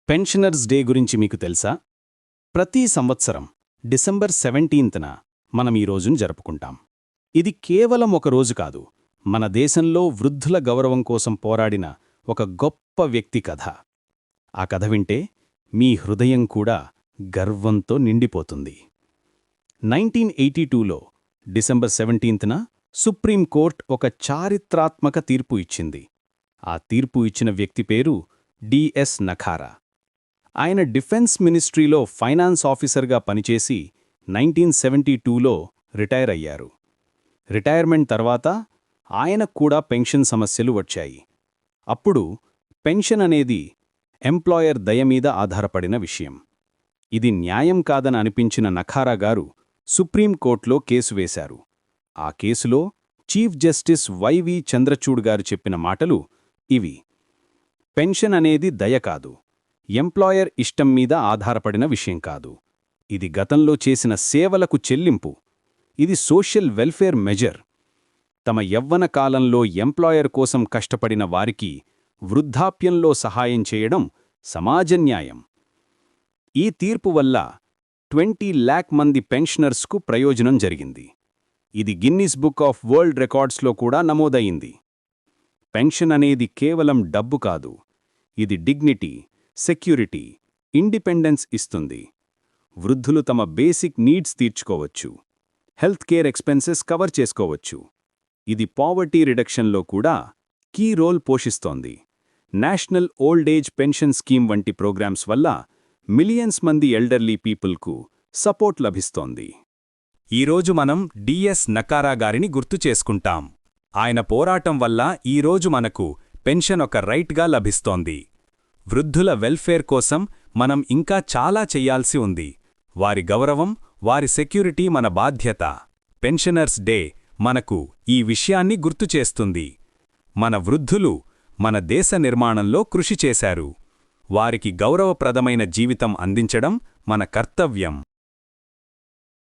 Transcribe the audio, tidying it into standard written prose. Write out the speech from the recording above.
Pensioners day గురించి మీకు తెలుసా? ప్రతి సంవత్సరం డిసెంబర్ 17న మనం ఈ రోజును జరుపుకుంటాం. ఇది కేవలం ఒక రోజు కాదు, మన దేశంలో వృద్ధుల గౌరవం కోసం పోరాడిన ఒక గొప్ప వ్యక్తి కథ. ఆ కథ వింటే మీ హృదయం కూడా గర్వంతో నిండిపోతుంది. 1982లో డిసెంబర్ 17న సుప్రీంకోర్టు ఒక చారిత్రాత్మక తీర్పు ఇచ్చింది. ఆ తీర్పు ఇచ్చిన వ్యక్తి పేరు డిఎస్ నఖారా. ఆయన డిఫెన్స్ మినిస్ట్రీలో ఫైనాన్స్ ఆఫీసర్గా పనిచేసి 1972లో రిటైర్ అయ్యారు. రిటైర్మెంట్ తర్వాత ఆయనకు కూడా పెన్షన్ సమస్యలు వచ్చాయి. అప్పుడు పెన్షన్ అనేది ఎంప్లాయర్ దయ మీద ఆధారపడిన విషయం. ఇది న్యాయం కాదని అనిపించిన నఖారా గారు సుప్రీంకోర్టులో కేసు వేశారు. ఆ కేసులో చీఫ్ జస్టిస్ వైవి చంద్రచూడ్ గారు చెప్పిన మాటలు ఇవి: పెన్షన్ అనేది దయ కాదు, ఎంప్లాయర్ ఇష్టం మీద ఆధారపడిన విషయం కాదు. ఇది గతంలో చేసిన సేవలకు చెల్లింపు. ఇది సోషల్ వెల్ఫేర్ మెజర్. తమ యవ్వన కాలంలో ఎంప్లాయర్ కోసం కష్టపడిన వారికి వృద్ధాప్యంలో సహాయం చేయడం సమాజ న్యాయం. ఈ తీర్పు వల్ల 20 లాఖ్ మంది పెన్షనర్స్కు ప్రయోజనం జరిగింది. ఇది గిన్నిస్ బుక్ ఆఫ్ వరల్డ్ రికార్డ్స్లో కూడా నమోదయింది. పెన్షన్ అనేది కేవలం డబ్బు కాదు, ఇది డిగ్నిటీ, సెక్యూరిటీ, ఇండిపెండెన్స్ ఇస్తుంది. వృద్ధులు తమ బేసిక్ నీడ్స్ తీర్చుకోవచ్చు, హెల్త్ కేర్ ఎక్స్పెన్సెస్ కవర్ చేసుకోవచ్చు. ఇది పావర్టీ రిడక్షన్లో కూడా కీ రోల్ పోషిస్తోంది. National old age pension scheme వంటి ప్రోగ్రామ్స్ వల్ల మిలియన్స్ మంది ఎల్డర్లీ పీపుల్కు సపోర్ట్ లభిస్తోంది. ఈరోజు మనం డిఎస్ నఖారా గారిని గుర్తు చేసుకుంటాం. ఆయన పోరాటం వల్ల ఈరోజు మనకు పెన్షన్ ఒక రైట్గా లభిస్తోంది. వృద్ధుల వెల్ఫేర్ కోసం మనం ఇంకా చాలా చెయ్యాల్సి ఉంది. వారి గౌరవం, వారి సెక్యూరిటీ మన బాధ్యత. పెన్షనర్స్ డే మనకు ఈ విషయాన్ని గుర్తుచేస్తుంది. మన వృద్ధులు మన దేశ నిర్మాణంలో కృషి చేశారు. వారికి గౌరవప్రదమైన జీవితం అందించడం మన కర్తవ్యం.